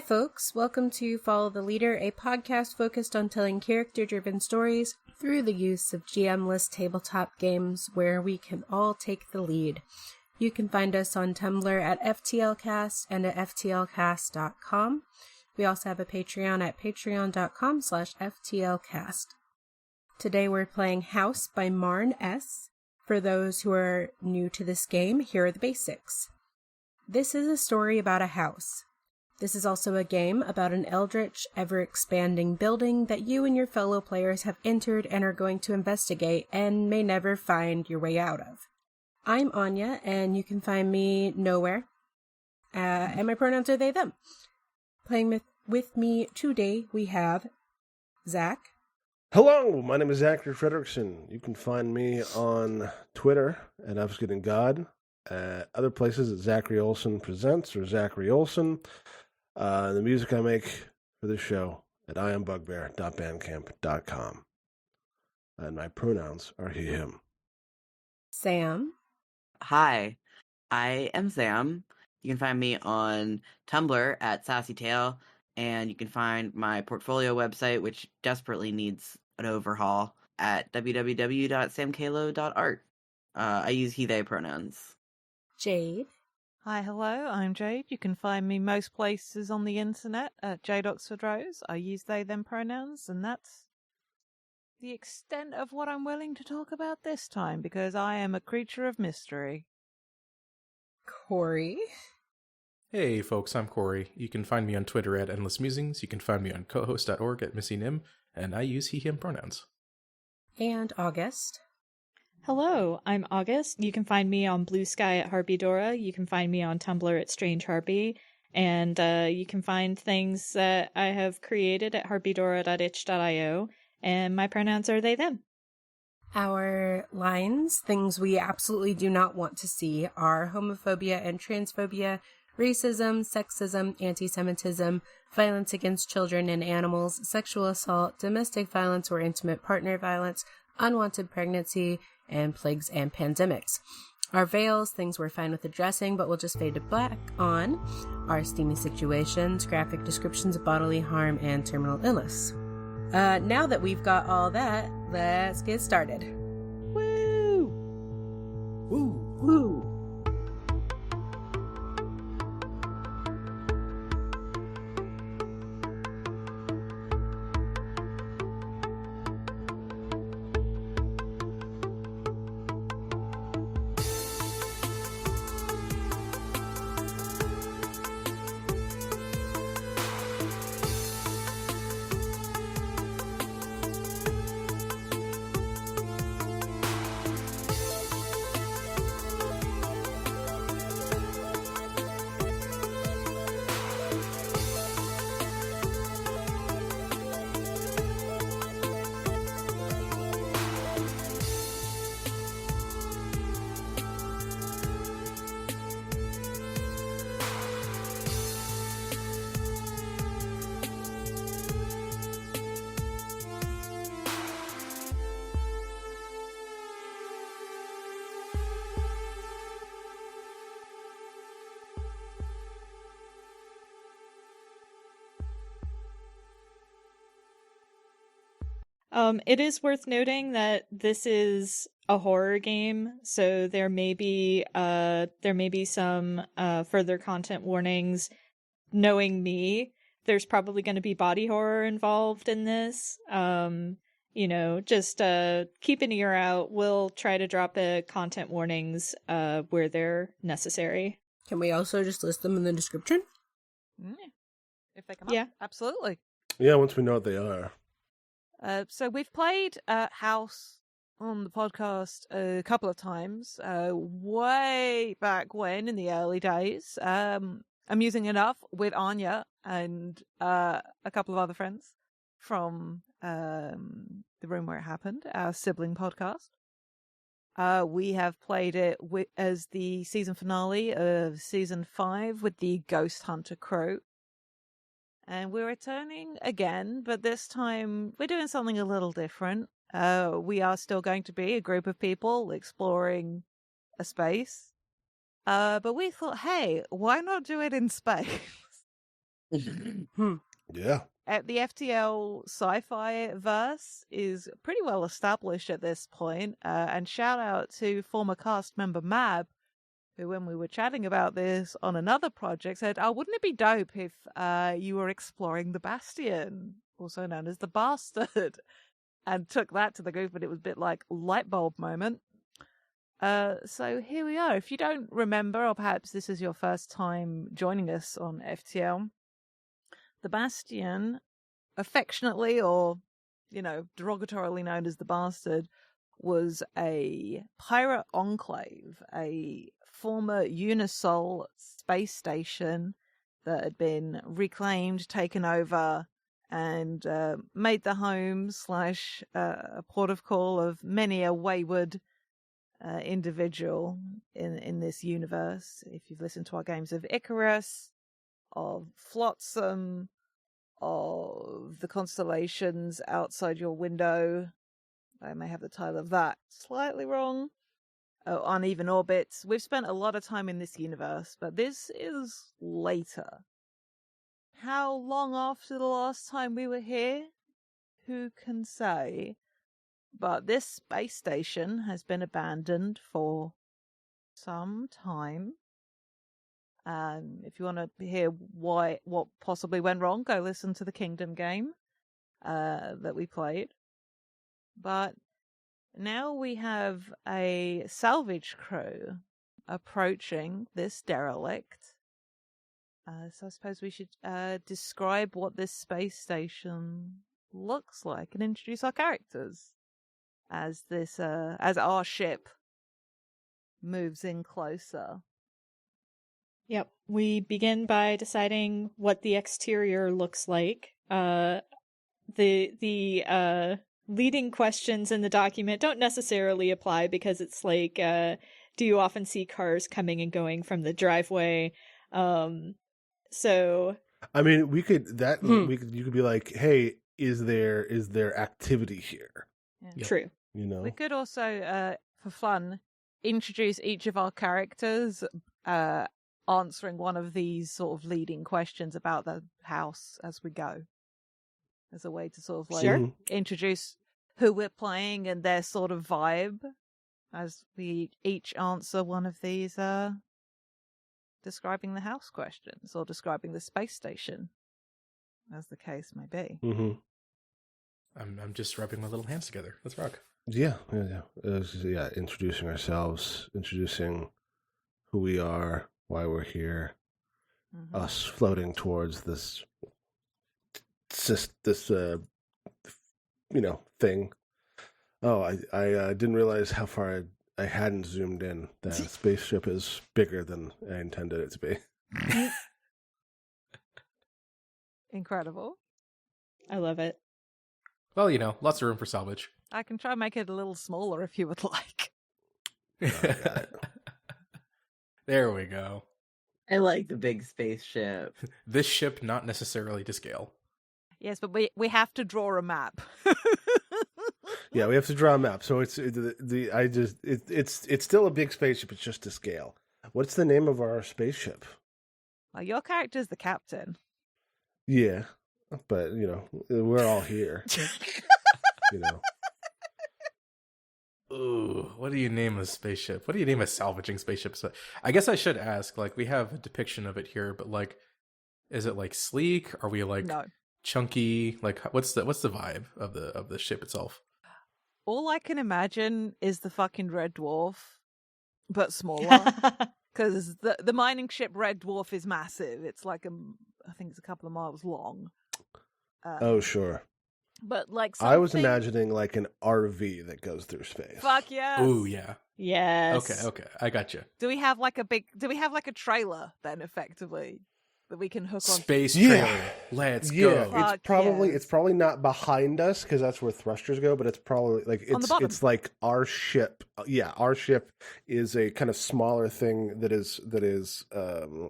Hi folks, welcome to Follow the Leader, a podcast focused on telling character-driven stories through the use of GM-less tabletop games where we can all take the lead. You can find us on Tumblr at FTLcast and at FTLcast.com. We also have a Patreon at patreon.com/FTLcast. Today we're playing House by Marn S. For those who are new to this game, here are the basics. This is a story about a house. This is also a game about an eldritch, ever-expanding building that you and your fellow players have entered and are going to investigate and may never find your way out of. I'm Annya, and you can find me nowhere. And my pronouns are they, them. Playing with me today, we have Zach. Hello, my name is Zachary Fredrickson. You can find me on Twitter at UpsGoodandGod, other places at Zachary Olsen Presents or Zachary Olsen. The music I make for this show at iambugbear.bandcamp.com. And my pronouns are he, him. Sam. Hi, I am Sam. You can find me on Tumblr at SassyTale, and you can find my portfolio website, which desperately needs an overhaul, at www.samkalo.art. I use he, they pronouns. Jade. Hi, hello, I'm Jade. You can find me most places on the internet at Jade Oxford Rose. I use they, them pronouns, and that's the extent of what I'm willing to talk about this time, because I am a creature of mystery. Corey. Hey folks, I'm Corey. You can find me on Twitter at Endless Musings. You can find me on cohost.org at MissyNim, and I use he, him pronouns. And August. Hello, I'm August. You can find me on Blue Sky at Harpydora. You can find me on Tumblr at Strange Harpy. And you can find things that I have created at harpydora.itch.io. And my pronouns are they, them. Our lines, things we absolutely do not want to see, are homophobia and transphobia, racism, sexism, anti-Semitism, violence against children and animals, sexual assault, domestic violence or intimate partner violence, unwanted pregnancy, and plagues and pandemics. Our veils, things we're fine with addressing but will just fade to black on, are steamy situations, graphic descriptions of bodily harm, and terminal illness. Now that we've got all that, let's get started. Woo! Woo! Woo! It is worth noting that this is a horror game, so there may be some further content warnings. Knowing me, there's probably going to be body horror involved in this. Just keep an ear out. We'll try to drop the content warnings where they're necessary. Can we also just list them in the description? If they come up. Absolutely. Yeah, once we know what they are. So we've played House on the podcast a couple of times, way back when in the early days. Amusing enough with Annya and a couple of other friends from the room where it happened, our sibling podcast. We have played it as the season finale of season 5 with the Ghost Hunter crew. And we're returning again, but this time we're doing something a little different. We are still going to be a group of people exploring a space. But we thought, hey, why not do it in space? Yeah. The FTL sci-fi verse is pretty well established at this point, and shout out to former cast member Mab, who, when we were chatting about this on another project, said, "Oh, wouldn't it be dope if you were exploring the Bastion, also known as the Bastard?" And took that to the group, and it was a bit like light bulb moment. So here we are. If you don't remember, or perhaps this is your first time joining us on FTL, the Bastion, affectionately or, derogatorily known as the Bastard, was a pirate enclave, a former Unisol space station that had been reclaimed, taken over, and made the home / a port of call of many a wayward individual in this universe. If you've listened to our games of Icarus, of Flotsam, of the constellations outside your window, I may have the title of that slightly wrong, Uneven Orbits. We've spent a lot of time in this universe, but this is later. How long after the last time we were here? Who can say? But this space station has been abandoned for some time. If you want to hear what possibly went wrong, go listen to the Kingdom game that we played. But now we have a salvage crew approaching this derelict. So I suppose we should describe what this space station looks like and introduce our characters as our ship moves in closer. Yep. We begin by deciding what the exterior looks like. The leading questions in the document don't necessarily apply because it's like, do you often see cars coming and going from the driveway? So I mean, you could be like, hey, is there activity here? Yeah. Yep. True. We could also, for fun, introduce each of our characters answering one of these sort of leading questions about the house as we go, as a way to sort of like introduce who we're playing and their sort of vibe as we each answer one of these describing the house questions or describing the space station, as the case may be. Mm-hmm. I'm just rubbing my little hands together. Let's rock. Yeah. Introducing ourselves, introducing who we are, why we're here, us floating towards this thing. Oh, I didn't realize how far I hadn't zoomed in. That spaceship is bigger than I intended it to be. Incredible. I love it. Well, lots of room for salvage. I can try and make it a little smaller if you would like. Got it. There we go. I like the big spaceship. This ship not necessarily to scale. Yes, but we have to draw a map. Yeah, we have to draw a map. So it's still a big spaceship. It's just to scale. What's the name of our spaceship? Well, your character's the captain. Yeah, but we're all here. Ooh, what do you name a spaceship? What do you name a salvaging spaceship? So I guess I should ask. Like, we have a depiction of it here, but like, is it like sleek? Are we like No. chunky? Like, what's the vibe of the ship itself? All I can imagine is the fucking Red Dwarf, but smaller. Because the mining ship Red Dwarf is massive. It's like I think it's a couple of miles long. Oh, sure. But like I was imagining like an RV that goes through space. Fuck yes. Ooh, yeah. Yes. Okay, I got you. Do we have like a trailer then, effectively, that we can hook on? Space trailer. Let's go. It's probably not behind us because that's where thrusters go, but it's probably like it's like our ship. Yeah, our ship is a kind of smaller thing that is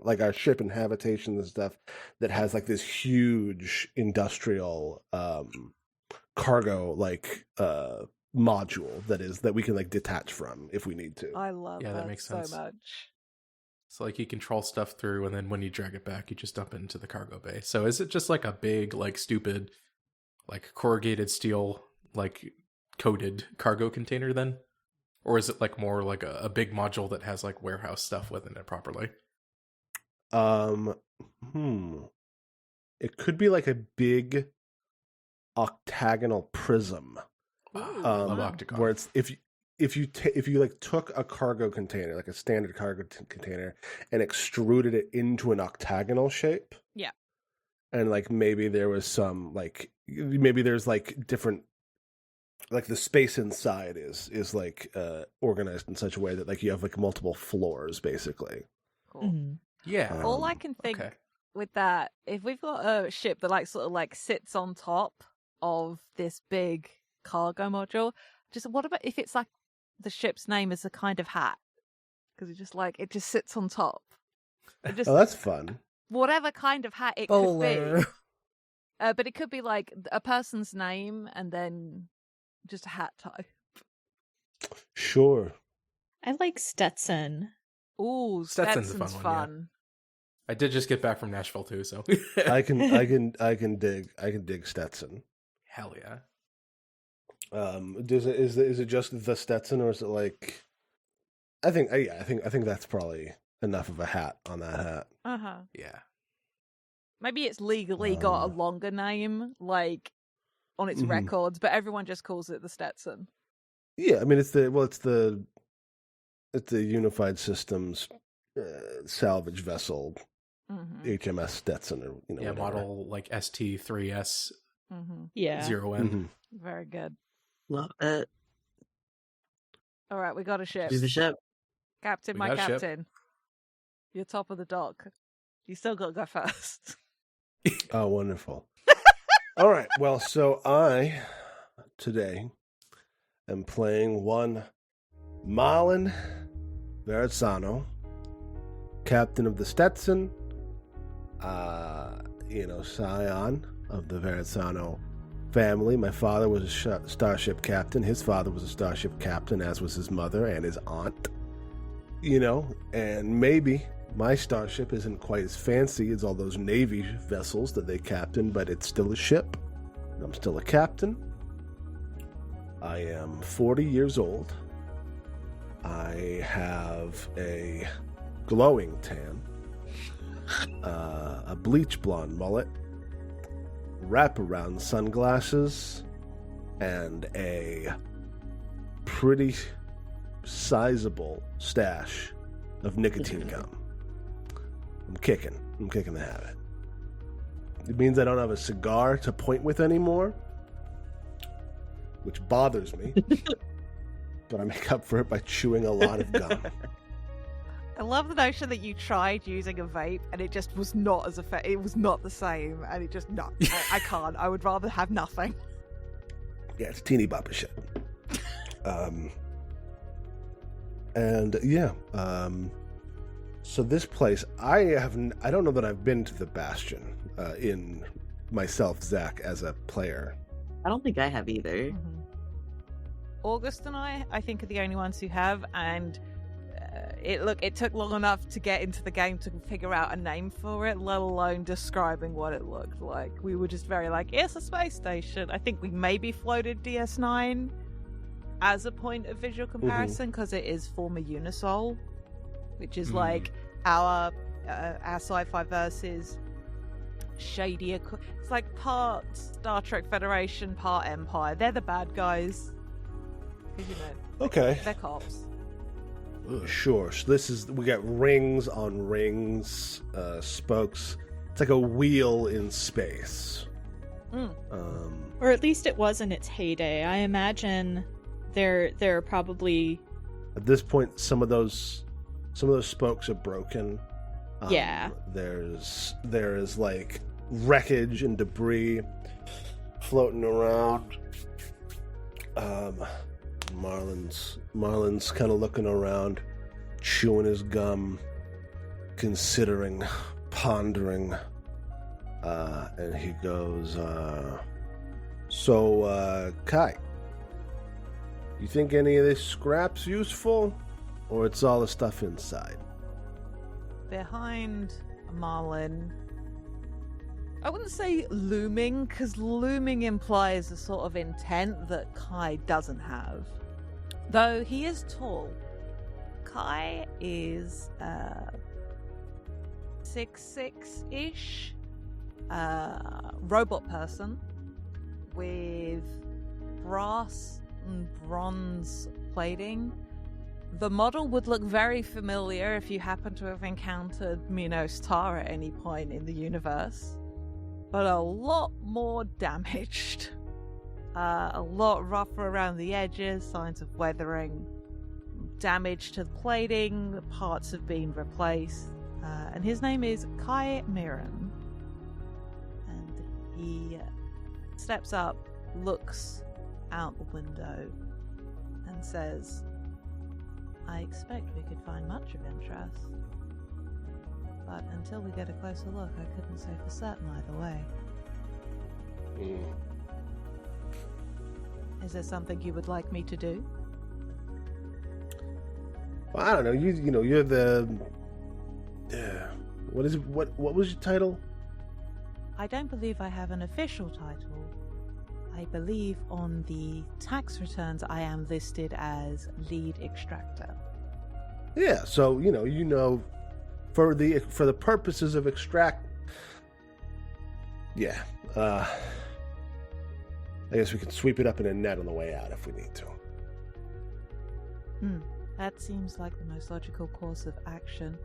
like our ship and habitation and stuff that has like this huge industrial cargo like module that we can like detach from if we need to. I love that makes sense. so much. So like you control stuff through, and then when you drag it back, you just dump it into the cargo bay. So is it just like a big, like stupid, like corrugated steel, like coated cargo container then? Or is it like more like a big module that has like warehouse stuff within it properly? It could be like a big octagonal prism. Love octagon. Where it's if you like took a cargo container, like a standard cargo container, and extruded it into an octagonal shape. Yeah. And like maybe there was some like maybe there's like different, like the space inside is like organized in such a way that like you have like multiple floors basically. Cool. Mhm. Yeah. All I can think with that, if we've got a ship that like sort of like sits on top of this big cargo module, just what about if it's like the ship's name is a kind of hat? Because it just sits on top. It just, Oh, that's fun. whatever kind of hat it Bowler. could be. But it could be like a person's name and then just a hat type. Sure. I like Stetson. Ooh, Stetson's Stetson's a fun fun. one, I did just get back from Nashville too, so I can dig Stetson. hell yeah. Is it just the Stetson, or is it like? I think that's probably enough of a hat on that hat. Uh-huh. Yeah. Maybe it's legally got a longer name, like on its records, but everyone just calls it the Stetson. Yeah, I mean it's the Unified Systems salvage vessel, HMS Stetson, or whatever. Model like ST3S Yeah. 0N. Very good. Love it. All right, we got a ship. Do the ship. Captain, We my got a ship. captain. You're top of the dock. You still got to go first. Oh, wonderful. All right. Well, so I today am playing one Marlon Verrazzano, captain of the Stetson, scion of the Verrazzano family. My father was a starship captain. His father was a starship captain, as was his mother and his aunt. And maybe my starship isn't quite as fancy as all those Navy vessels that they captain, but it's still a ship. I'm still a captain. I am 40 years old. I have a glowing tan, a bleach blonde mullet, wraparound sunglasses, and a pretty sizable stash of nicotine gum. I'm kicking the habit. It means I don't have a cigar to point with anymore, which bothers me. But I make up for it by chewing a lot of gum. I love the notion that you tried using a vape and it just was not as effective. It was not the same, and it just I can't. I would rather have nothing. Yeah, it's teeny bopper shit. So this place, I don't know that I've been to the Bastion in myself, Zach, as a player. I don't think I have either. August and I think, are the only ones who have, and it took long enough to get into the game to figure out a name for it, let alone describing what it looked like. We were just very like, it's a space station. I think we maybe floated DS9 as a point of visual comparison because it is former Unisol, which is like our sci-fi versus shadier. It's like part Star Trek Federation, part Empire. They're the bad guys. Okay. They're cops. Sure. So we got rings on rings, spokes. It's like a wheel in space. Or at least it was in its heyday. I imagine there are probably at this point some of those spokes are broken. Yeah. There is like wreckage and debris floating around. Marlon's kind of looking around, chewing his gum, considering, pondering, and he goes, Kai, you think any of this scrap's useful, or it's all the stuff inside? behind Marlin, I wouldn't say looming, because looming implies a sort of intent that Kai doesn't have. Though he is tall. Kai is 6'6"-ish, robot person with brass and bronze plating. The model would look very familiar if you happen to have encountered Minos Tar at any point in the universe, but a lot more damaged. A lot rougher around the edges, signs of weathering, damage to the plating, parts have been replaced. And his name is Kai Mirren. And he steps up, looks out the window, and says, I expect we could find much of interest. But until we get a closer look, I couldn't say for certain either way. Is there something you would like me to do? Well, I don't know. You know, you're the. What is it? What was your title? I don't believe I have an official title. I believe on the tax returns I am listed as lead extractor. Yeah. So you know, for the purposes of extract. Yeah. I guess we can sweep it up in a net on the way out if we need to. That seems like the most logical course of action.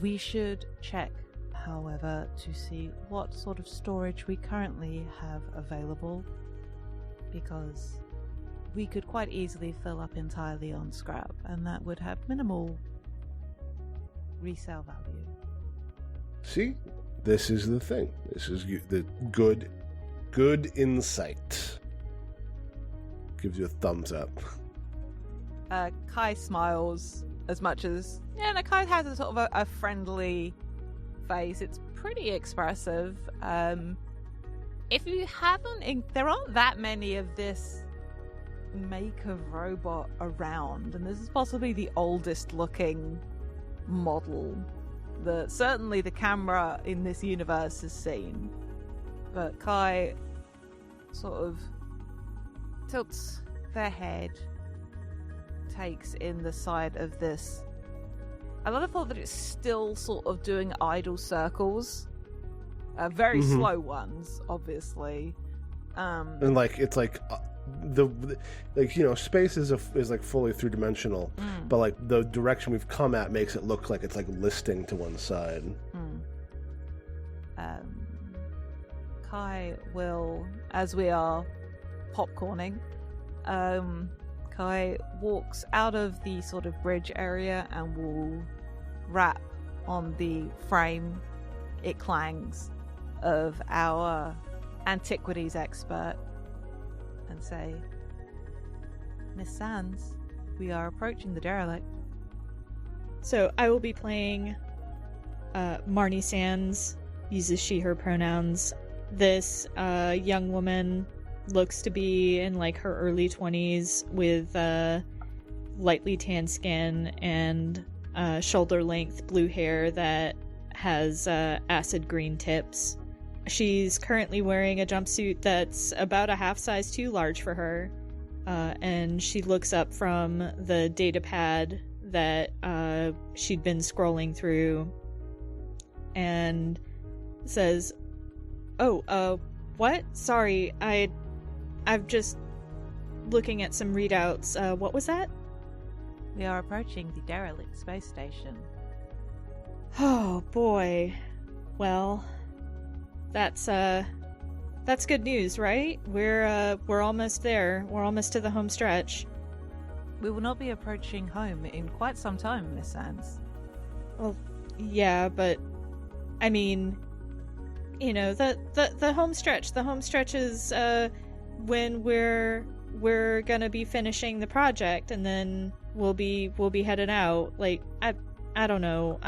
We should check, however, to see what sort of storage we currently have available, because we could quite easily fill up entirely on scrap, and that would have minimal resale value. See, this is the thing. This is the good insight. Gives you a thumbs up. Kai smiles as much as... Yeah, Kai has a sort of a friendly face. It's pretty expressive. If you haven't... There aren't that many of this make of robot around, and this is possibly the oldest looking model that certainly the camera in this universe has seen. But Kai sort of tilts their head, takes in the side of this. I love the thought that it's still sort of doing idle circles, very slow ones, obviously. And it's like space is like fully 3-dimensional, but like the direction we've come at makes it look like it's like listing to one side. Kai will, as we are popcorning, Kai walks out of the sort of bridge area and will rap on the frame, it clangs, of our antiquities expert and say, Miss Sands, we are approaching the derelict. So I will be playing Marnie Sands, uses she, her pronouns. This young woman looks to be in like her early 20s with lightly tanned skin and shoulder length blue hair that has acid green tips. She's currently wearing a jumpsuit that's about a half size too large for her, and she looks up from the data pad that she'd been scrolling through and says, what? Sorry, I'm just looking at some readouts. What was that? We are approaching the derelict space station. Oh boy. Well, that's good news, right? We're almost there. We're almost to the home stretch. We will not be approaching home in quite some time, Miss Sands. Well, yeah, but I mean, you know, the home stretch. The home stretch is when we're gonna be finishing the project, and then we'll be headed out. Like I don't know.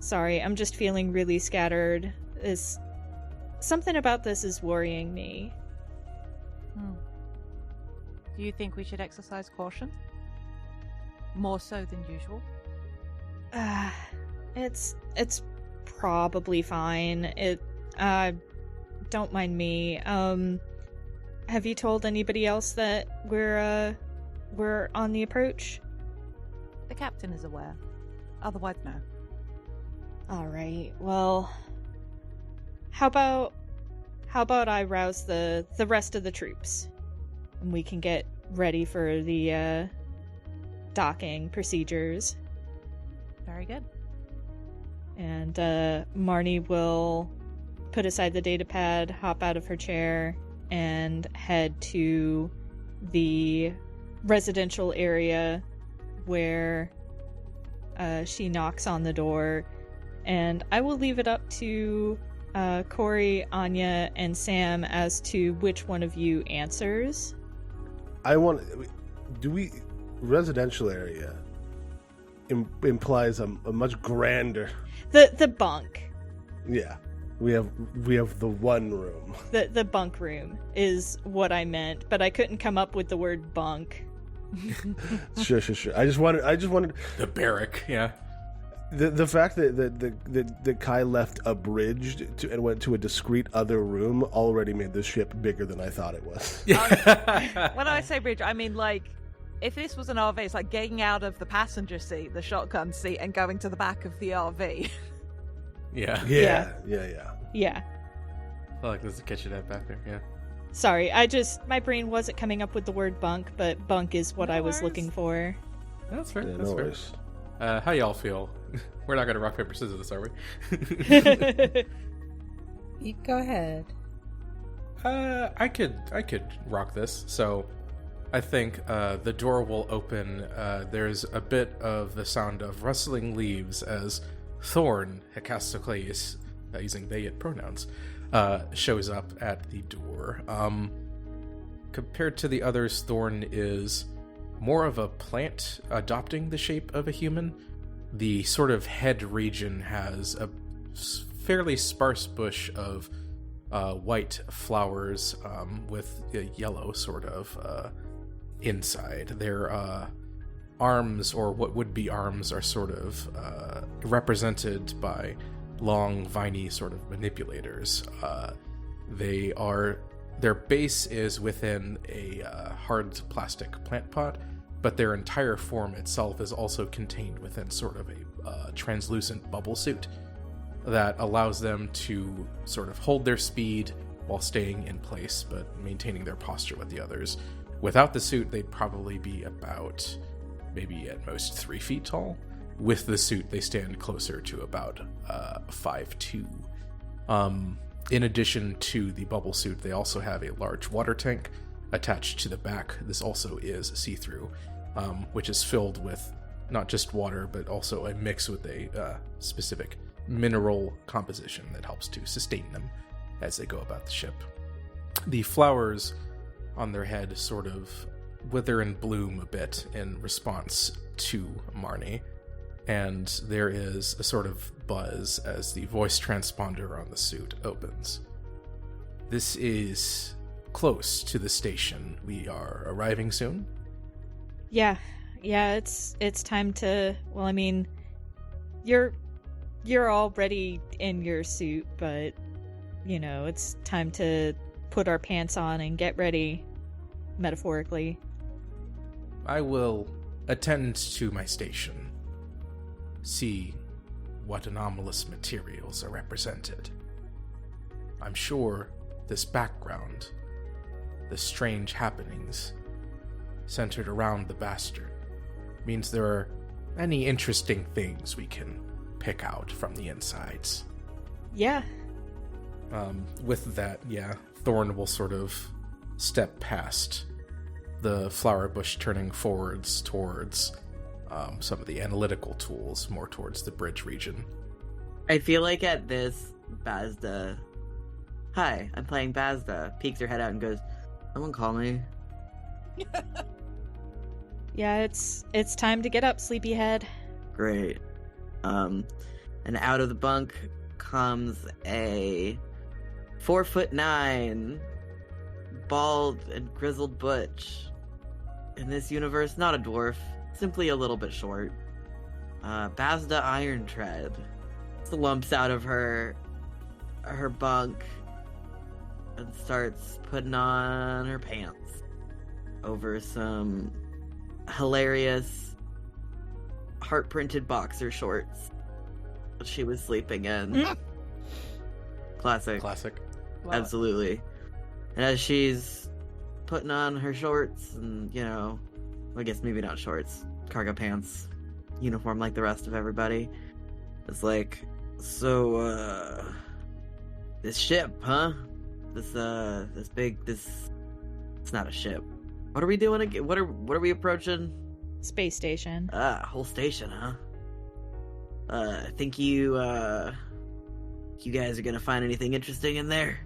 Sorry, I'm just feeling really scattered. Something about this is worrying me. Do you think we should exercise caution? More so than usual? It's probably fine. Don't mind me. Have you told anybody else that we're on the approach? The captain is aware. Otherwise, no. All right. Well, how about I rouse the rest of the troops, and we can get ready for the docking procedures. Very good. And Marnie will put aside the data pad, hop out of her chair, and head to the residential area where she knocks on the door. And I will leave it up to Corey, Anya, and Sam as to which one of you answers. Residential area implies a much grander. The bunk. Yeah. We have the one room. The bunk room is what I meant, but I couldn't come up with the word bunk. Sure. I just wanted The barrack, yeah. the fact that Kai left abridged and went to a discrete other room already made the ship bigger than I thought it was. When I say bridge, I mean like if this was an RV, it's like getting out of the passenger seat, the shotgun seat, and going to the back of the RV. Yeah. Yeah. I like there's a kitchenette back there, yeah. Sorry, my brain wasn't coming up with the word bunk, but bunk is what I was looking for. That's fair. Yeah, That's no fair. worries. How y'all feel? We're not gonna rock, paper, scissors this, are we? You go ahead. I could rock this. So I think the door will open. There's a bit of the sound of rustling leaves as Thorn, Hecastocles, using they it pronouns, shows up at the door. Compared to the others, Thorn is more of a plant adopting the shape of a human. The sort of head region has a fairly sparse bush of white flowers with a yellow sort of inside. Their arms, or what would be arms, are sort of represented by long, viney sort of manipulators. Their base is within a hard plastic plant pot, but their entire form itself is also contained within sort of a translucent bubble suit that allows them to sort of hold their speed while staying in place, but maintaining their posture with the others. Without the suit, they'd probably be about maybe at most 3 feet tall. With the suit, they stand closer to about 5'2". In addition to the bubble suit, they also have a large water tank attached to the back. This also is see-through, which is filled with not just water, but also a mix with a specific mineral composition that helps to sustain them as they go about the ship. The flowers on their head sort of wither and bloom a bit in response to Marnie, and there is a sort of buzz as the voice transponder on the suit opens. This is close to the station. We are arriving soon. Yeah, it's time to. Well, I mean, you're already in your suit, but it's time to put our pants on and get ready, metaphorically. I will attend to my station. See what anomalous materials are represented. I'm sure this background, the strange happenings centered around the bastard, means there are many interesting things we can pick out from the insides. Yeah. With that, Thorn will sort of step past the flower bush, turning forwards towards some of the analytical tools, more towards the bridge region. I feel like at this, Bazda, hi, I'm playing Bazda, peeks her head out and goes, someone call me. Yeah, it's time to get up, sleepyhead. Great. And out of the bunk comes a 4'9", bald and grizzled butch. In this universe, not a dwarf, simply a little bit short. Bazda Iron Tread slumps out of her bunk and starts putting on her pants over some hilarious heart-printed boxer shorts she was sleeping in. Classic. Love Absolutely. And as she's putting on her shorts and, I guess maybe not shorts, cargo pants, uniform like the rest of everybody, it's like, so, this ship, huh? It's not a ship. What are we doing again? What are we approaching? Space station. Whole station, huh? Think you guys are gonna find anything interesting in there?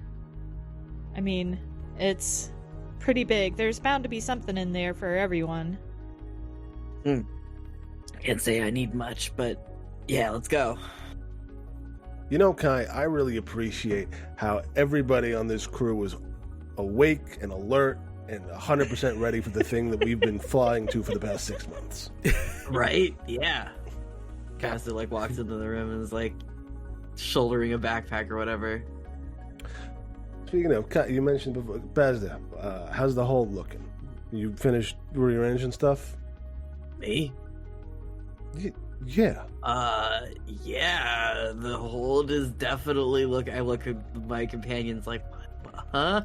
I mean, it's pretty big. There's bound to be something in there for everyone. I can't say I need much, but yeah, let's go. Kai, I really appreciate how everybody on this crew was awake and alert and 100% ready for the thing that we've been flying to for the past 6 months. Right? Yeah. Caster walks into the room and is shouldering a backpack or whatever. Speaking of, you mentioned before, Bazda, how's the hold looking? You finished rearranging stuff? Me? Yeah. Yeah, the hold is definitely I look at my companions huh?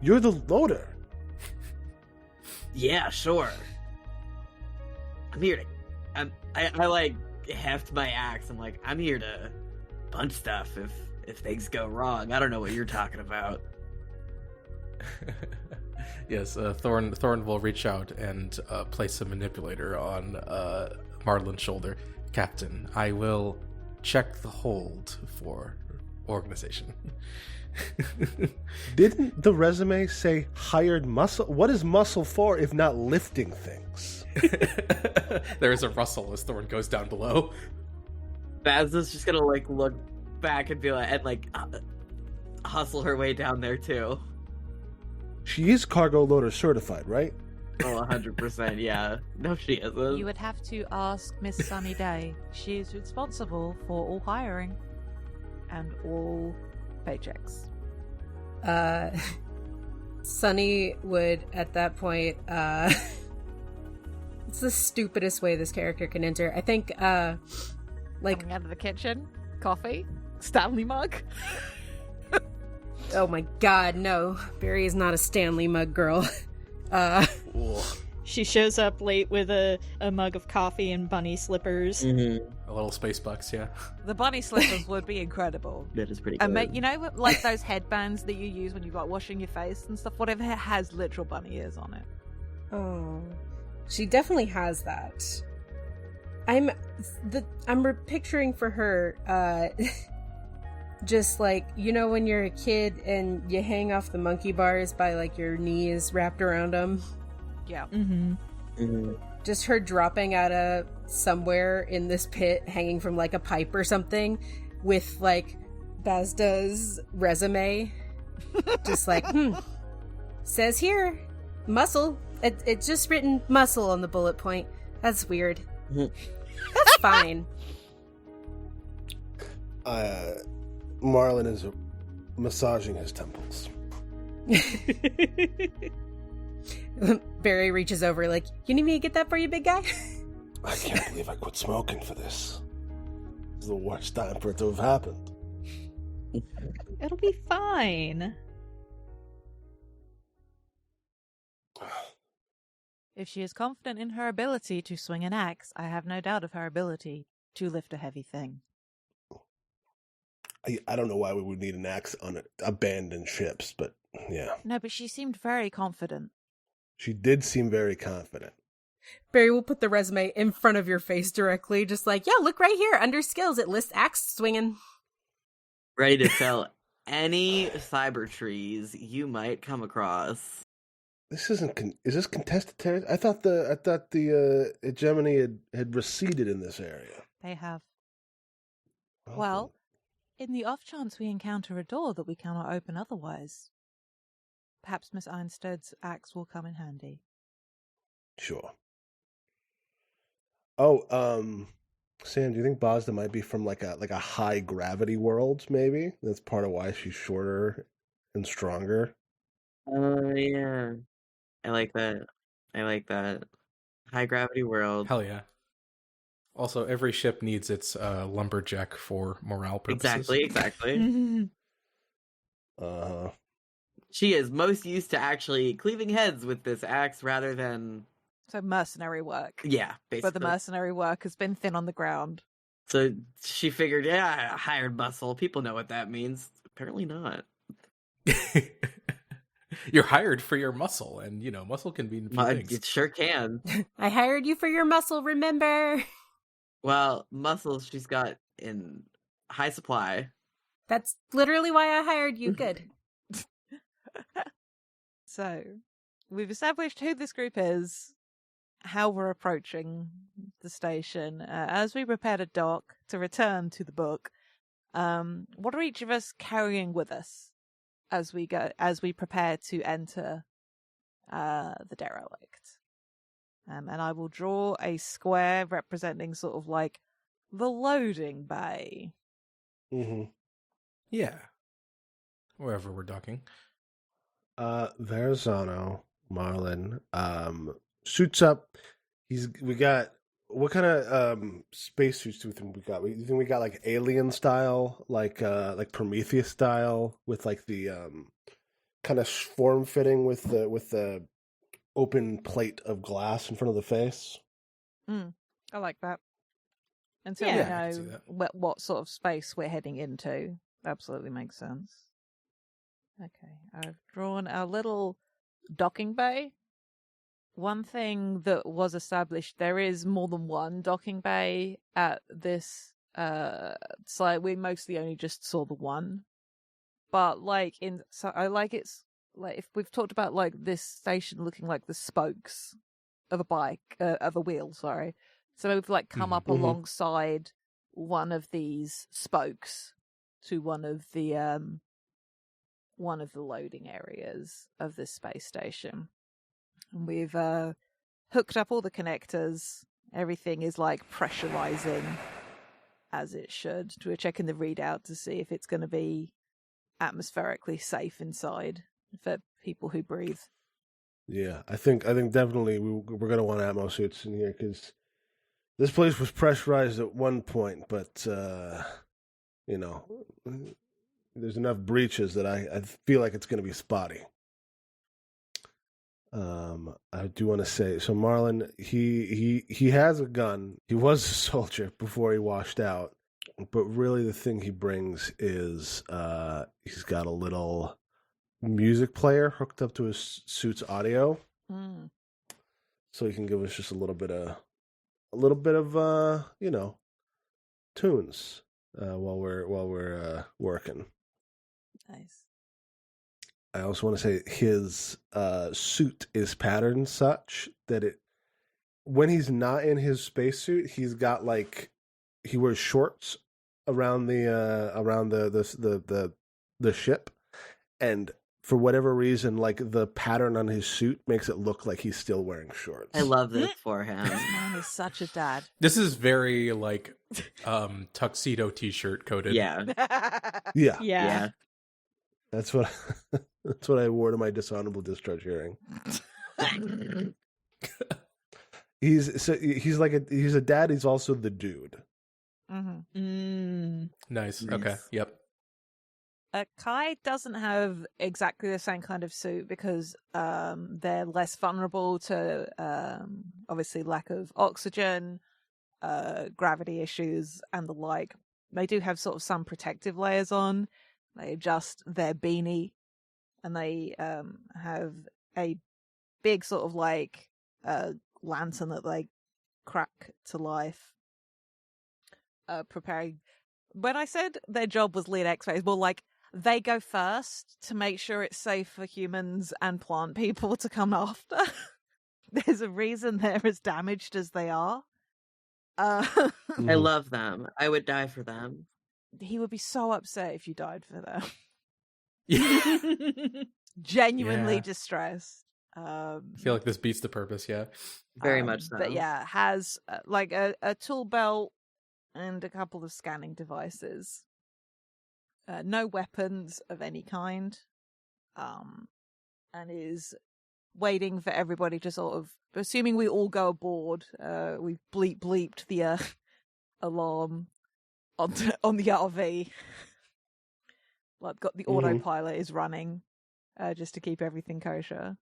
You're the loader. Yeah, sure. I'm here to I heft my axe. I'm I'm here to punch stuff if things go wrong. I don't know what you're talking about. Yes, Thorn will reach out and place a manipulator on Marlin's shoulder. Captain, I will check the hold for organization. Didn't the resume say hired muscle? What is muscle for if not lifting things? There is a rustle as Thorn goes down below. Bazza's just gonna look back and be hustle her way down there too. She is cargo loader certified, right? Oh, 100%, yeah. No, she isn't. You would have to ask Miss Sunny Day. She is responsible for all hiring and all paychecks. Sunny would, at that point, it's the stupidest way this character can enter. I think, Coming out of the kitchen, coffee, Stanley mug. Oh my god, no. Barry is not a Stanley mug girl. She shows up late with a mug of coffee and bunny slippers. Mm-hmm. A little space bucks, yeah. The bunny slippers would be incredible. That is pretty good. And those headbands that you use when you're washing your face and stuff, whatever has literal bunny ears on it. Oh, she definitely has that. I'm picturing for her, just when you're a kid and you hang off the monkey bars by your knees wrapped around them. Yeah. Mm-hmm. Mm-hmm. Just her dropping out of somewhere in this pit, hanging from a pipe or something, with Bazda's resume, just says here, muscle. It's just written muscle on the bullet point. That's weird. Mm-hmm. That's fine. Marlin is massaging his temples. Barry reaches over you need me to get that for you, big guy? I can't believe I quit smoking for this. This is the worst time for it to have happened. It'll be fine. If she is confident in her ability to swing an axe, I have no doubt of her ability to lift a heavy thing. I don't know why we would need an axe on abandoned ships, but yeah. No, but she seemed very confident. She did seem very confident. Barry will put the resume in front of your face directly, just yeah, look right here. Under skills, it lists axe swinging. Ready to sell any cyber trees you might come across. This isn't. Is this contested territory? I thought the hegemony had receded in this area. They have. Oh. Well, in the off chance we encounter a door that we cannot open otherwise, perhaps Miss Einsted's axe will come in handy. Sure. Oh, Sam, do you think Bosda might be from like a high gravity world? Maybe that's part of why she's shorter and stronger. Oh yeah, I like that. I like that. High gravity world. Hell yeah. Also, every ship needs its lumberjack for morale purposes. Exactly. Uh, She is most used to actually cleaving heads with this axe rather than So mercenary work. yeah, But the basically. mercenary work has been thin on the ground. So she figured, yeah, hired muscle. People know what that means. Apparently not. You're hired for your muscle, and muscle can mean a few things. It sure can. I hired you for your muscle, remember? Well, muscle she's got in high supply. That's literally why I hired you. Good. So, we've established who this group is, how we're approaching the station. As we prepare to dock to return to the book, what are each of us carrying with us as we prepare to enter the derelict? And I will draw a square representing sort of like the loading bay. mm-hmm. Yeah. Wherever we're docking. Verrazano, Marlin, suits up. We got what kind of space suits do we think we got? You think we got like alien style, like Prometheus style, with like the kind of form fitting with the open plate of glass in front of the face? I like that. Until Yeah, we I can see know that. what sort of space we're heading into. Absolutely makes sense. Okay, I've drawn a little docking bay. One thing that was established, there is more than one docking bay at this site. We mostly only just saw the one. But I like it's like if we've talked about like this station looking like the spokes of a bike, of a wheel, sorry. So we've like come up alongside one of these spokes to one of the loading areas of this space station. And we've hooked up all the connectors. Everything is like pressurizing as it should. We're checking the readout to see if it's going to be atmospherically safe inside for people who breathe. Yeah, I think definitely we're gonna want atmo suits in here because this place was pressurized at one point, but there's enough breaches that I feel like it's gonna be spotty. I do want to say, so Marlon, he has a gun. He was a soldier before he washed out, but really the thing he brings is he's got a little music player hooked up to his suit's audio, so he can give us just a little bit of tunes while we're working. Nice. I also want to say his suit is patterned such that when he's not in his spacesuit, he's got like he wears shorts around the ship, and for whatever reason, like the pattern on his suit makes it look like he's still wearing shorts. I love this for him. This man is such a dad. This is very like tuxedo t-shirt coded. Yeah. Yeah. That's what I wore to my dishonorable discharge hearing. He's a dad. He's also the dude. Nice. Okay. Yep. Kai doesn't have exactly the same kind of suit because they're less vulnerable to obviously lack of oxygen, gravity issues, and the like. They do have sort of some protective layers on. They adjust their beanie, and they have a big sort of like lantern that they crack to life. Preparing. When I said their job was lead X-rays, more like they go first to make sure it's safe for humans and plant people to come after. There's a reason they're as damaged as they are. I love them. I would die for them. He would be so upset if you died for them. Yeah. Genuinely distressed. I feel like this beats the purpose, yeah. Very much so. But yeah, has like a tool belt and a couple of scanning devices. No weapons of any kind. And is waiting for everybody to sort of, assuming we all go aboard, we've bleeped the alarm on the RV. Like, got the autopilot is running, just to keep everything kosher.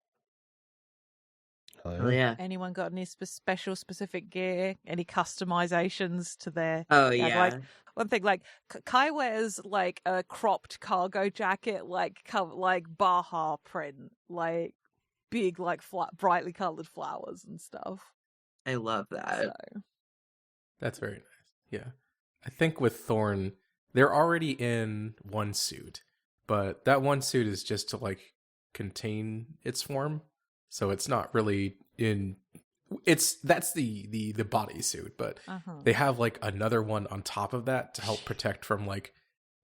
Oh yeah. Anyone got any specific gear? Any customizations to their? Oh yeah. Like, one thing, like Kai wears like a cropped cargo jacket, like Baja print, like big, like brightly colored flowers and stuff. I love that. So. That's very nice. Yeah. I think with Thorn, they're already in one suit, but that one suit is just to like contain its form. So it's not really that's the bodysuit, but they have like another one on top of that to help protect from like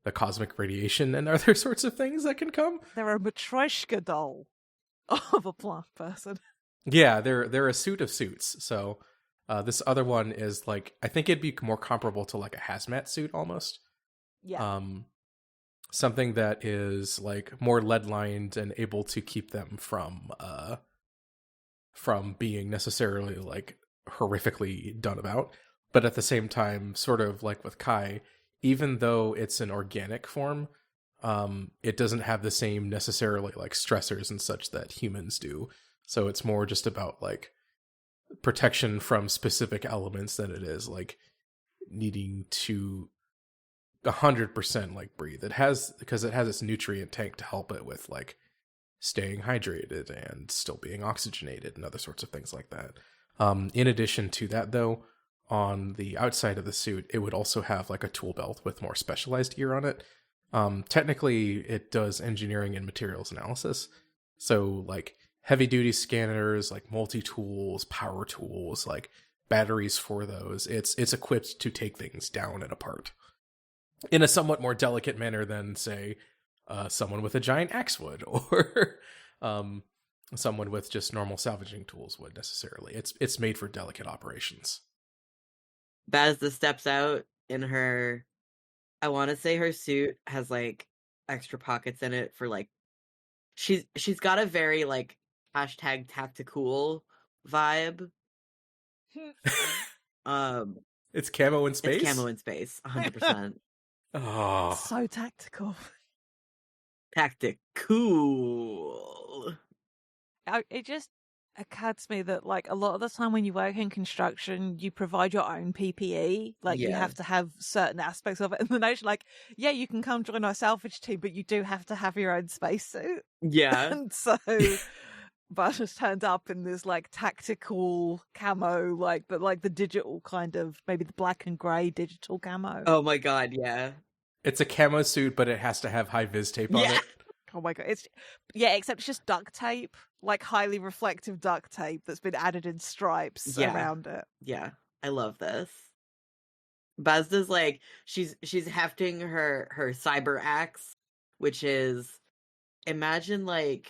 the cosmic radiation and other sorts of things that can come. They're a Matryoshka doll of a plant person. Yeah, they're a suit of suits. So this other one is like, I think it'd be more comparable to like a hazmat suit almost. Yeah. Something that is like more lead lined and able to keep them from being necessarily like horrifically done about. But at the same time, sort of like with Kai, even though it's an organic form, it doesn't have the same necessarily like stressors and such that humans do. So it's more just about like protection from specific elements than it is like needing to 100% like breathe. Because it has its nutrient tank to help it with like staying hydrated and still being oxygenated and other sorts of things like that. In addition to that, though, on the outside of the suit, it would also have like a tool belt with more specialized gear on it. Technically, it does engineering and materials analysis. So like heavy duty scanners, like multi-tools, power tools, like batteries for those. It's equipped to take things down and apart in a somewhat more delicate manner than, say, someone with a giant axe would, or someone with just normal salvaging tools would necessarily. It's made for delicate operations. Bazda steps out in her, I want to say her suit has like extra pockets in it for like, she's got a very like hashtag tactical vibe. It's camo in space? It's camo in space, 100%. Oh. So tactical. Tactical. It just occurred to me that like a lot of the time when you work in construction, you provide your own PPE. Like you have to have certain aspects of it. And the notion like, yeah, you can come join our salvage team, but you do have to have your own spacesuit. Yeah. And so Buzz has turned up in this like tactical camo, like but like the digital kind of, maybe the black and grey digital camo. Oh my god, yeah. It's a camo suit, but it has to have high vis tape on it. Oh my god, except it's just duct tape, like highly reflective duct tape that's been added in stripes around it. Yeah, I love this. Bazda's like, she's hefting her cyber axe, which is, imagine like,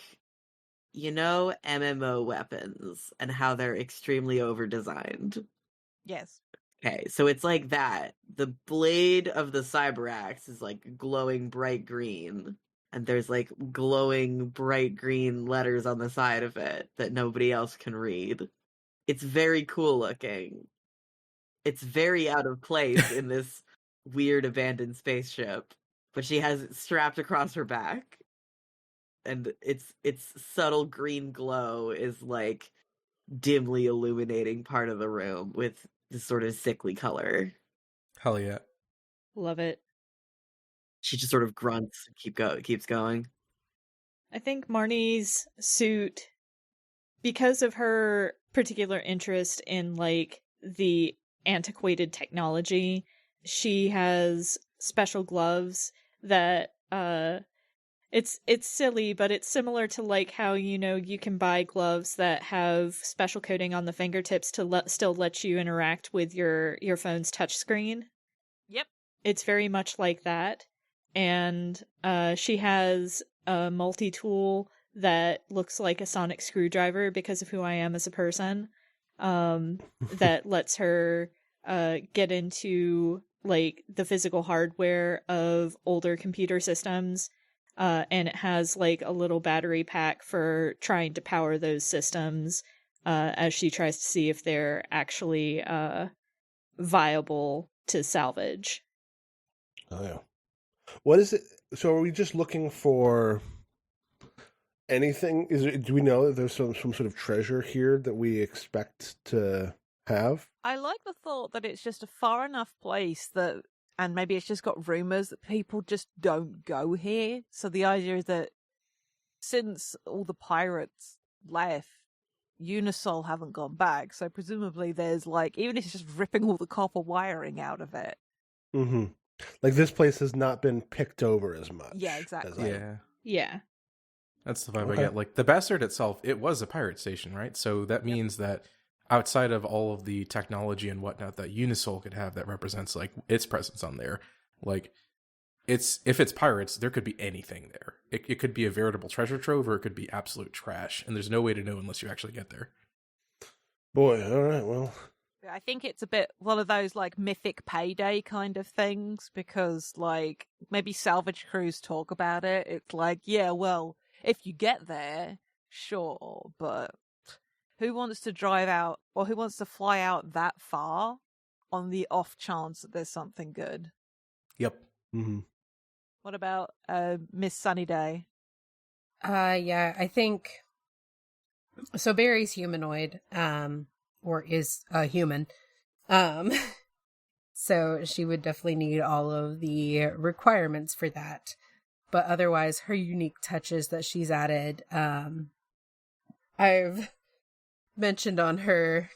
you know, MMO weapons and how they're extremely over designed. Yes. Okay, so it's like that. The blade of the cyber axe is like glowing bright green. And there's like glowing bright green letters on the side of it that nobody else can read. It's very cool looking. It's very out of place in this weird abandoned spaceship. But she has it strapped across her back. And its subtle green glow is like dimly illuminating part of the room with this sort of sickly color. Hell yeah. Love it. She just sort of grunts and keeps going. I think Marnie's suit, because of her particular interest in like the antiquated technology, she has special gloves that it's silly, but it's similar to like how, you know, you can buy gloves that have special coating on the fingertips to still let you interact with your phone's touchscreen. Yep. It's very much like that. And she has a multi-tool that looks like a sonic screwdriver because of who I am as a person. That lets her get into like the physical hardware of older computer systems. And it has like a little battery pack for trying to power those systems as she tries to see if they're actually viable to salvage. Oh yeah. What is it? So are we just looking for anything? Do we know that there's some sort of treasure here that we expect to have? I like the thought that it's just a far enough place that, and maybe it's just got rumors that people just don't go here. So the idea is that since all the pirates left, Unisol haven't gone back. So presumably there's like, even if it's just ripping all the copper wiring out of it. Mm-hmm. Like this place has not been picked over as much. Yeah, exactly. Yeah. That's the vibe Okay. I get. Like the Bastard itself, it was a pirate station, right? So that means that outside of all of the technology and whatnot that Unisol could have that represents like its presence on there, like if it's pirates, there could be anything there. It could be a veritable treasure trove or it could be absolute trash, and there's no way to know unless you actually get there. Boy, all right, well. I think it's a bit one of those like mythic payday kind of things because like maybe salvage crews talk about it. It's like, yeah, well, if you get there, sure, but who wants to drive out or who wants to fly out that far on the off chance that there's something good? Yep. Mm-hmm. What about Miss Sunnyday? Yeah, I think so. Barry's humanoid, or is a human. So she would definitely need all of the requirements for that. But otherwise, her unique touches that she's added, I've mentioned on her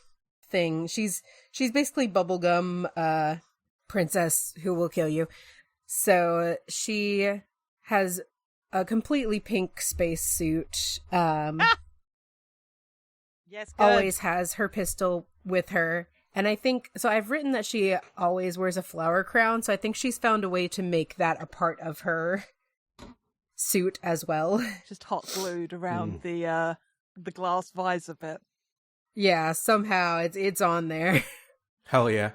thing. She's basically bubblegum princess who will kill you. So she has a completely pink spacesuit. Yes, good. Always has her pistol with her. And I think, so I've written that she always wears a flower crown, so I think she's found a way to make that a part of her suit as well. Just hot glued around the glass visor bit. Yeah, somehow it's on there. Hell yeah.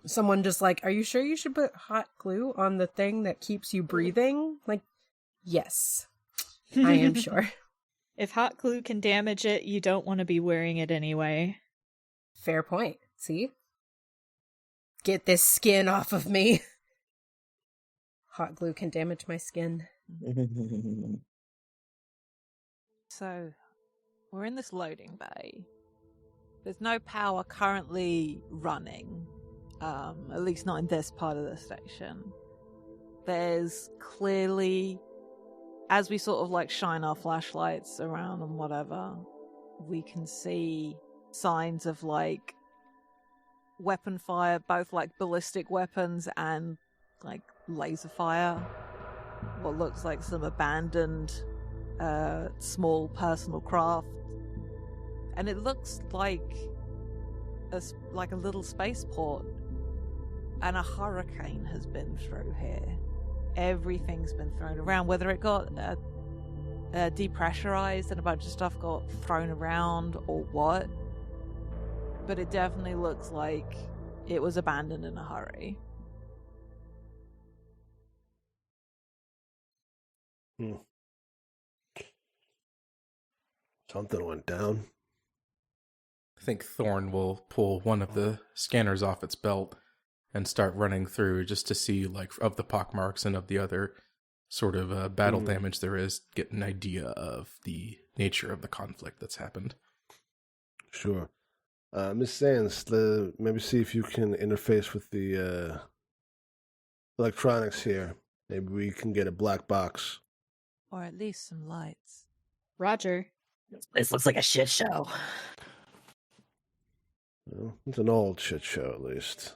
Someone just like, are you sure you should put hot glue on the thing that keeps you breathing? Like, yes, I am sure. If hot glue can damage it, you don't want to be wearing it anyway. Fair point. See? Get this skin off of me. Hot glue can damage my skin. So, we're in this loading bay. There's no power currently running. At least not in this part of the station. There's clearly, as we sort of like shine our flashlights around and whatever, we can see signs of like weapon fire, both like ballistic weapons and like laser fire. What looks like some abandoned small personal craft. And it looks like a little spaceport. And a hurricane has been through here. Everything's been thrown around. Whether it got depressurized and a bunch of stuff got thrown around or what. But it definitely looks like it was abandoned in a hurry. Something went down. I think Thorn will pull one of the scanners off its belt and start running through just to see, like, of the pockmarks and of the other sort of battle damage there is, get an idea of the nature of the conflict that's happened. Sure. Miss Sands, maybe see if you can interface with the electronics here. Maybe we can get a black box. Or at least some lights. Roger. This looks like a shit show. Well, it's an old shit show, at least.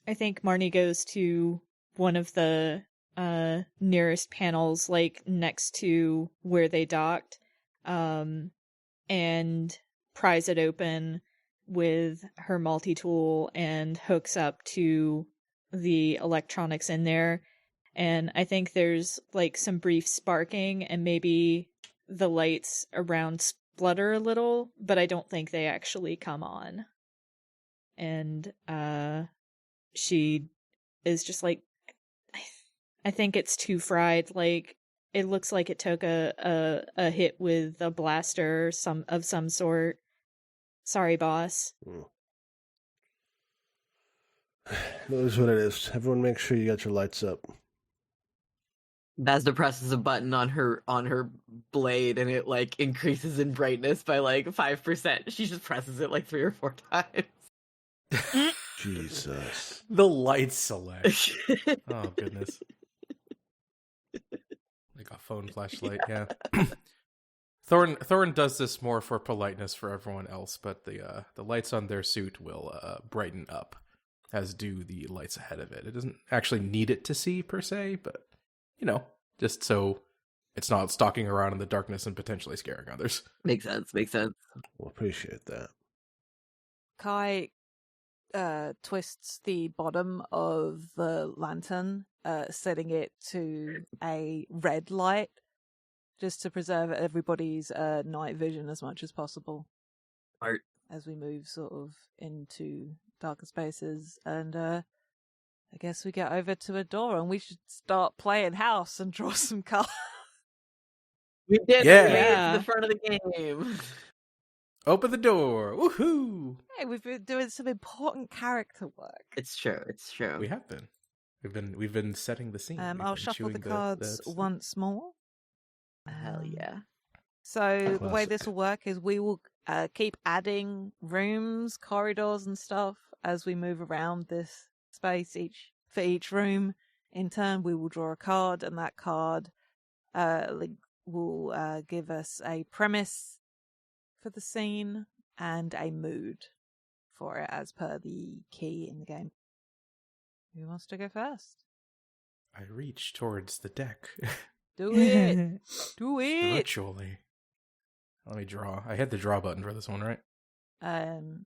I think Marnie goes to one of the nearest panels, like next to where they docked, and pries it open with her multi-tool and hooks up to the electronics in there. And I think there's like some brief sparking and maybe the lights around splutter a little, but I don't think they actually come on. And she is just like, I think it's too fried. Like, it looks like it took a hit with a blaster of some sort. Sorry, boss. That is what it is. Everyone make sure you got your lights up. Bazda presses a button on her blade and it like increases in brightness by like 5%. She just presses it like 3 or 4 times. Jesus. The light select. Oh, goodness. Like a phone flashlight, yeah. Thorn does this more for politeness for everyone else, but the lights on their suit will brighten up, as do the lights ahead of it. It doesn't actually need it to see, per se, but, you know, just so it's not stalking around in the darkness and potentially scaring others. Makes sense. We'll appreciate that. Kai twists the bottom of the lantern, setting it to a red light, just to preserve everybody's night vision as much as possible. Art. As we move sort of into darker spaces, and I guess we get over to a door, and we should start playing house and draw some cards. We did. Yeah. We made it to the front of the game. Open the door. Woohoo! Hey, we've been doing some important character work. It's true. We have been. We've been setting the scene. I'll shuffle the cards once more. Hell yeah. So the way this will work is we will keep adding rooms, corridors, and stuff as we move around this space. For each room, in turn, we will draw a card, and that card will give us a premise for the scene and a mood for it, as per the key in the game. Who wants to go first? I reach towards the deck. Do it! Do it! Virtually. Let me draw. I hit the draw button for this one, right?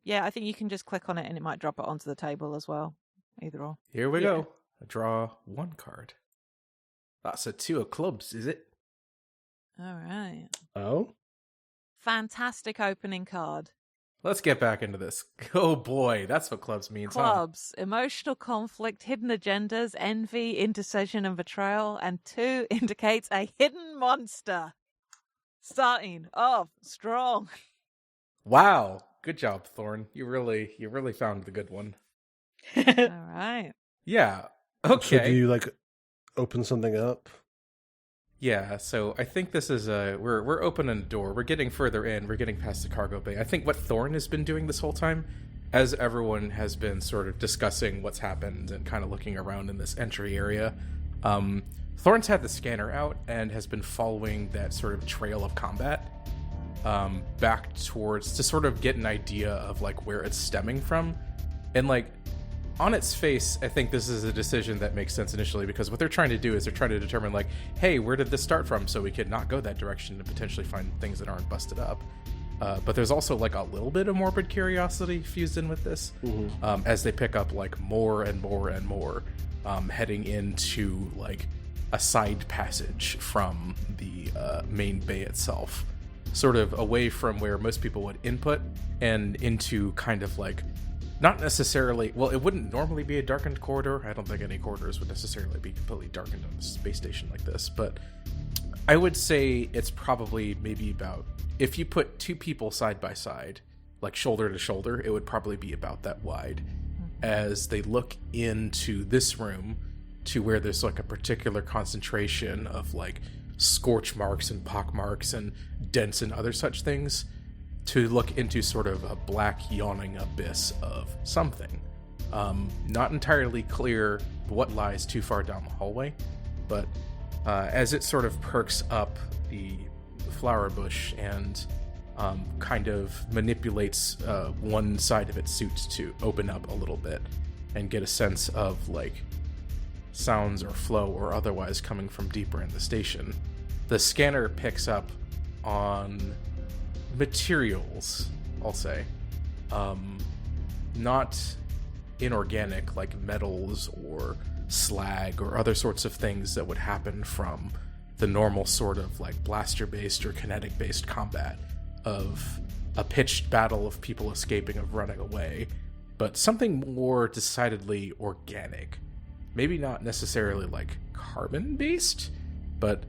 Yeah, I think you can just click on it and it might drop it onto the table as well. Either or. Here we go. I draw 1 card. That's a 2 of clubs, is it? All right. Oh? Fantastic opening card. Let's get back into this. Oh boy, that's what clubs means, Clubs, emotional conflict, hidden agendas, envy, indecision, and betrayal. And 2 indicates a hidden monster. Starting off strong. Wow. Good job, Thorn. You really found the good one. All right. Yeah. Okay. So do you like open something up? Yeah, so I think this is we're opening a door. We're getting further in. We're getting past the cargo bay. I think what Thorn has been doing this whole time, as everyone has been sort of discussing what's happened and kind of looking around in this entry area, Thorn's had the scanner out and has been following that sort of trail of combat back towards to sort of get an idea of like where it's stemming from. And like on its face, I think this is a decision that makes sense initially, because what they're trying to do is they're trying to determine like, hey, where did this start from, so we could not go that direction and potentially find things that aren't busted up. But there's also like a little bit of morbid curiosity fused in with this, as they pick up like more and more and more, heading into like a side passage from the main bay itself, sort of away from where most people would input and into kind of like, not necessarily, well, it wouldn't normally be a darkened corridor. I don't think any corridors would necessarily be completely darkened on a space station like this, but I would say it's probably maybe about, if you put 2 people side by side, like shoulder to shoulder, it would probably be about that wide as they look into this room to where there's like a particular concentration of like scorch marks and pock marks and dents and other such things, to look into sort of a black yawning abyss of something. Not entirely clear what lies too far down the hallway, but as it sort of perks up the flower bush and kind of manipulates one side of its suit to open up a little bit and get a sense of like sounds or flow or otherwise coming from deeper in the station, the scanner picks up on materials, I'll say, not inorganic like metals or slag or other sorts of things that would happen from the normal sort of like blaster-based or kinetic-based combat of a pitched battle of people escaping, of running away, but something more decidedly organic. Maybe not necessarily like carbon-based, but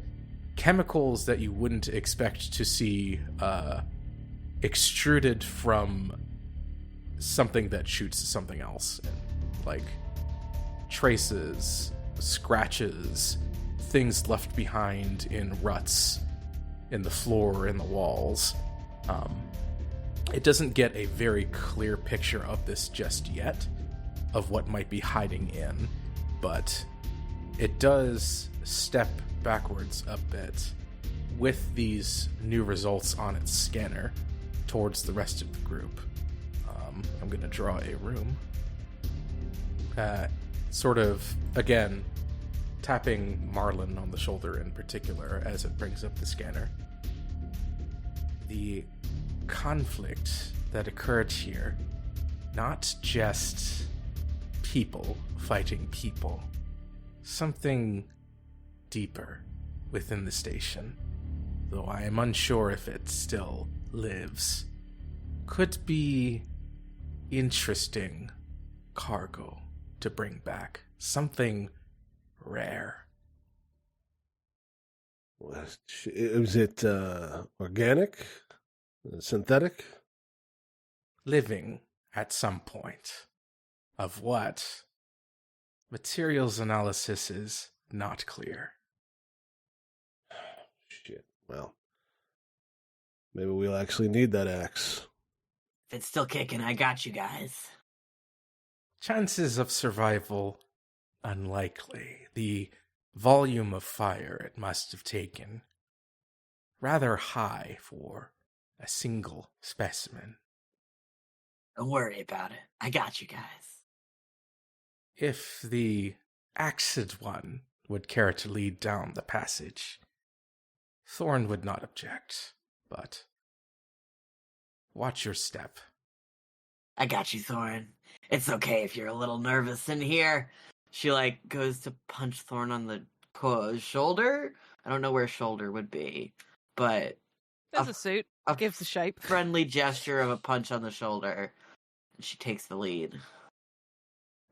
chemicals that you wouldn't expect to see extruded from something that shoots something else. Like traces, scratches, things left behind in ruts in the floor, in the walls. It doesn't get a very clear picture of this just yet, of what might be hiding in, but it does step backwards a bit with these new results on its scanner towards the rest of the group. I'm going to draw a room. Sort of, again, tapping Marlin on the shoulder in particular as it brings up the scanner. The conflict that occurred here, not just people fighting people, something deeper within the station, though I am unsure if it still lives, could be interesting cargo to bring back. Something rare. Was it organic? Synthetic? Living at some point. Of what? Materials analysis is not clear. Shit. Well, maybe we'll actually need that axe. If it's still kicking, I got you guys. Chances of survival, unlikely. The volume of fire it must have taken, rather high for a single specimen. Don't worry about it. I got you guys. If the axed one would care to lead down the passage, Thorn would not object, but watch your step. I got you, Thorn. It's okay if you're a little nervous in here. She, goes to punch Thorn on the shoulder. I don't know where shoulder would be, but... There's a suit. It gives the shape. Friendly gesture of a punch on the shoulder. And she takes the lead.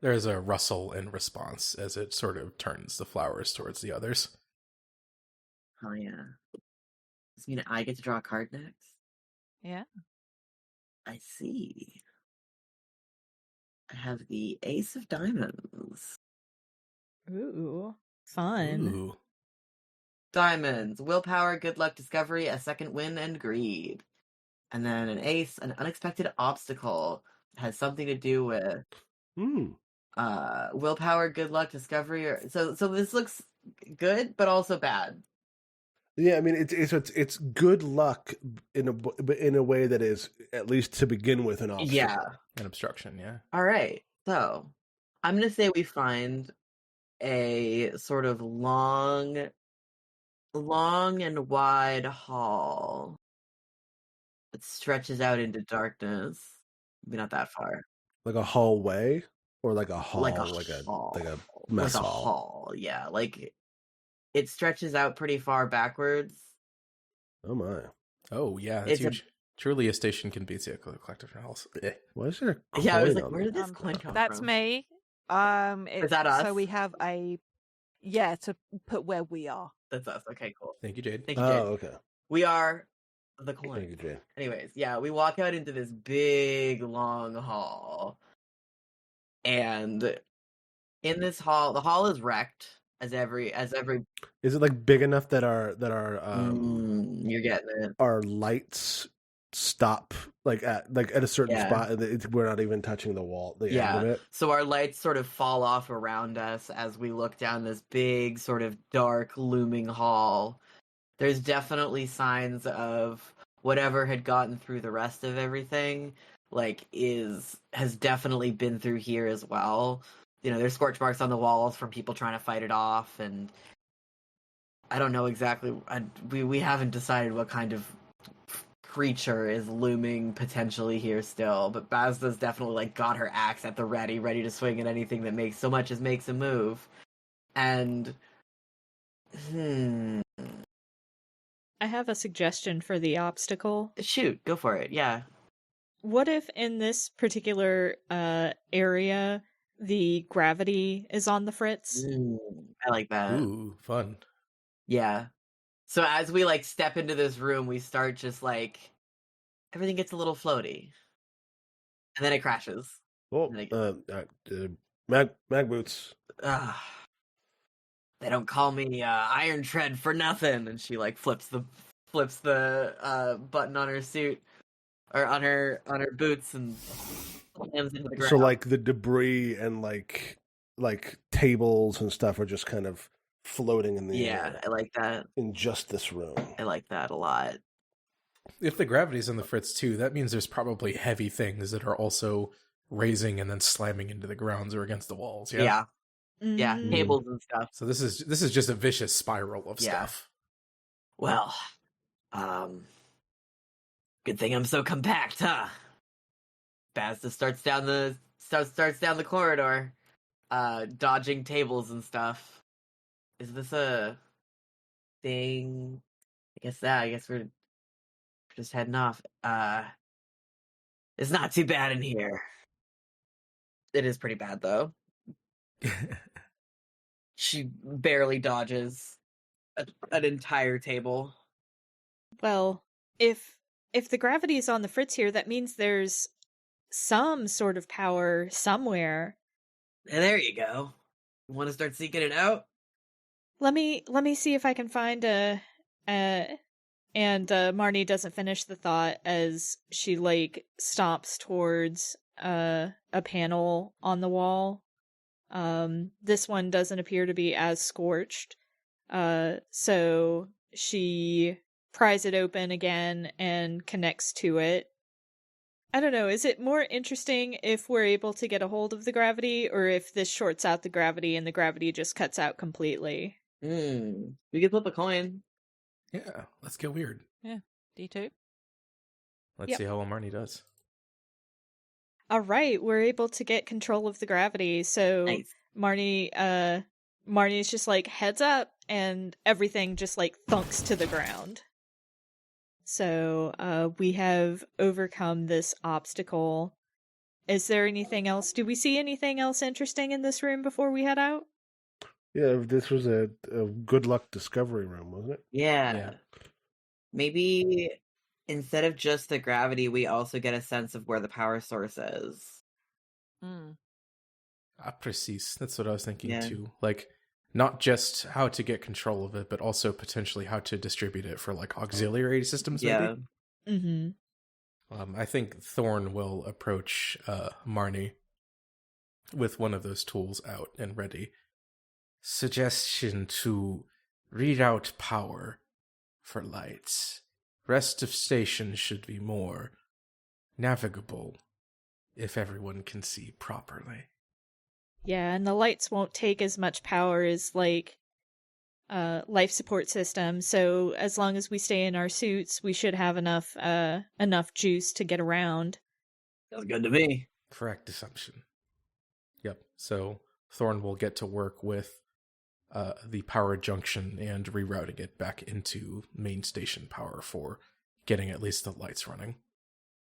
There's a rustle in response as it sort of turns the flowers towards the others. Oh, yeah. Does this mean I get to draw a card next? Yeah. I see. I have the Ace of Diamonds. Ooh, fun. Ooh. Diamonds, willpower, good luck, discovery, a second win, and greed. And then an ace, an unexpected obstacle. It has something to do with willpower, good luck, discovery. So this looks good, but also bad. Yeah, I mean it's good luck in a way that is, at least to begin with, an obstacle. Yeah, An obstruction, yeah. all right. So I'm gonna say we find a sort of long and wide hall that stretches out into darkness. Maybe not that far. Like a hallway, or like a hall, Like a hall. like a mess like a hall. hall. Yeah, it stretches out pretty far backwards. Oh my! Oh, yeah, It's it's huge. Truly, a station can be a collective house. Why is there a coin Yeah, I was like, on where there? did this coin come That's from? me. Is that us? So we have to put where we are. That's us. Okay, cool. Thank you, Jade. Thank you, Jade. Oh, okay. We are the Thank coin. you, Jay. Anyways, yeah, we walk out into this big, long hall. And in this hall, the hall is wrecked as every Is it big enough that our you're getting it. our lights stop at a certain Yeah. spot, and we're not even touching the wall, the end of it? So our lights sort of fall off around us as we look down this big, sort of dark, looming hall. There's definitely signs of whatever had gotten through the rest of everything, has definitely been through here as well. There's scorch marks on the walls from people trying to fight it off, and I don't know exactly. We haven't decided what kind of creature is looming potentially here still, but Bazda's definitely like got her axe at the ready to swing at anything that makes a move. And I have a suggestion for the obstacle. shoot, go for it. Yeah. What if in this particular area the gravity is on the fritz? I like that. Ooh, fun. Yeah. So as we like step into this room, we start just like everything gets a little floaty, and then it crashes. Oh, mag boots. They don't call me Iron Tread for nothing. And she like flips the button on her suit or on her boots and slams into the ground. So like the debris and like tables and stuff are just kind of floating in the air. Yeah, I like that. In just this room. I like that a lot. If the gravity's on the fritz too, that means there's probably heavy things that are also raising and then slamming into the grounds or against the walls. Yeah. Yeah, tables and stuff. So this is just a vicious spiral of stuff. Well, good thing I'm so compact, huh? Bazda starts down the corridor, dodging tables and stuff. Is this a thing? I guess we're just heading off. It's not too bad in here. It is pretty bad though. She barely dodges an entire table. Well, if the gravity is on the fritz here, that means there's some sort of power somewhere. And there you go. You want to start seeking it out? Let me see if I can find and Marnie doesn't finish the thought as she like stomps towards a panel on the wall. This one doesn't appear to be as scorched. So she pries it open again and connects to it. I don't know, is it more interesting if we're able to get a hold of the gravity, or if this shorts out the gravity and the gravity just cuts out completely? We could flip a coin. Yeah, let's get weird. Yeah, D2. Let's see how well Marnie does. All right, we're able to get control of the gravity. So Nice. Marnie's just like heads up, and everything just like thunks to the ground. So we have overcome this obstacle. Is there anything else? Do we see anything else interesting in this room before we head out? Yeah, this was a good luck discovery room, wasn't it? Yeah. Maybe instead of just the gravity, we also get a sense of where the power source is. Precise. That's what I was thinking too. Like, not just how to get control of it, but also potentially how to distribute it for like auxiliary systems. Yeah. Mm-hmm. I think Thorn will approach Marnie with one of those tools out and ready. Suggestion to read out power for lights. Rest of station should be more navigable if everyone can see properly. Yeah, and the lights won't take as much power as like life support system. So as long as we stay in our suits, we should have enough juice to get around. Sounds good to me. Correct assumption. Yep. So Thorn will get to work with the power junction and rerouting it back into main station power for getting at least the lights running.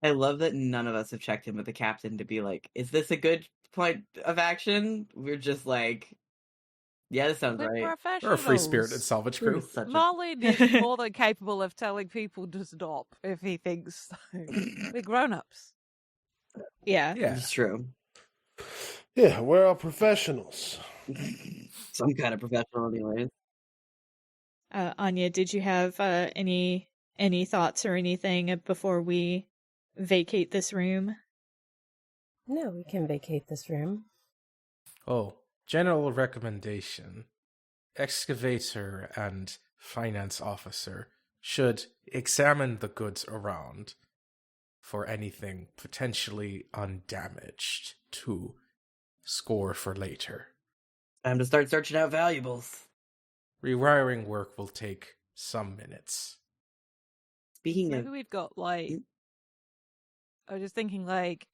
I love that none of us have checked in with the captain to be like, is this a good point of action? We're just like, yeah, this sounds right. We're a free-spirited salvage crew. Marlene is more than capable of telling people to stop if he thinks so. We're grown-ups. Yeah. It's true. Yeah, we're all professionals. Some kind of professional anyways. Anya, did you have any thoughts or anything before we vacate this room? No, we can vacate this room. Oh, general recommendation. Excavator and finance officer should examine the goods around for anything potentially undamaged to score for later. Time to start searching out valuables. Rewiring work will take some minutes. Speaking Maybe of, we've got like, Mm. I was just thinking like,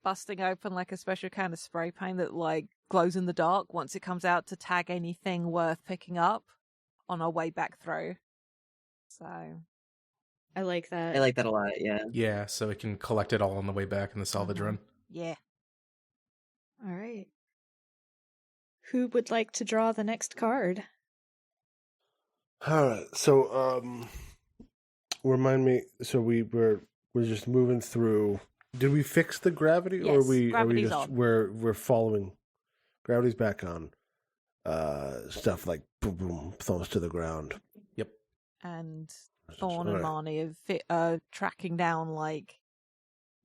busting open like a special kind of spray paint that like glows in the dark once it comes out to tag anything worth picking up on our way back through. So I like that. I like that a lot. Yeah. Yeah, so we can collect it all on the way back in the salvage Mhm. run. yeah. All right. Who would like to draw the next card? All right. So, remind me. So we're just moving through. Did we fix the gravity, or Yes, are we gravity's just on. we're following? Gravity's back on. Stuff like boom, boom, thumbs to the ground. Yep. And Thorn and Alright. Marnie are tracking down like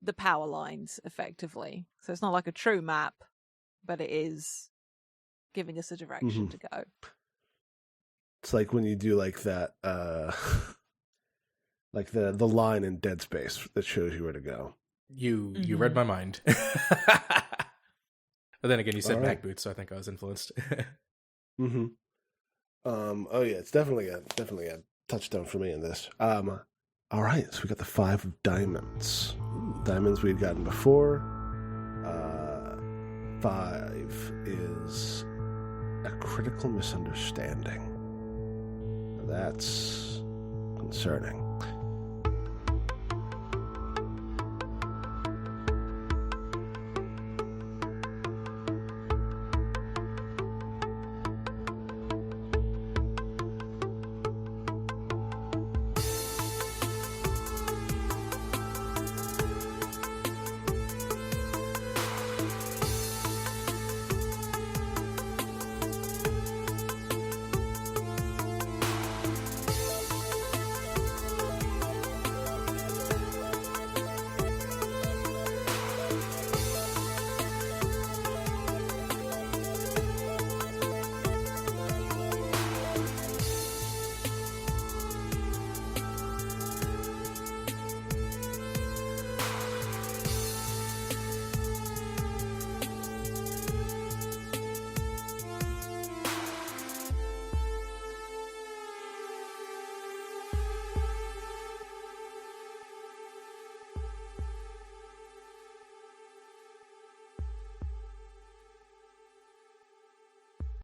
the power lines effectively. So it's not like a true map, but it is giving us a direction Mhm. to go. It's like when you do like that, like the line in Dead Space that shows you where to go. You Mhm. read my mind. But then again, you said All right. back boots, so I think I was influenced. Mm-hmm. Oh yeah, it's definitely a touchdown for me in this. All right, so we got the 5 of diamonds. Diamonds we'd gotten before. 5 is a critical misunderstanding. That's concerning.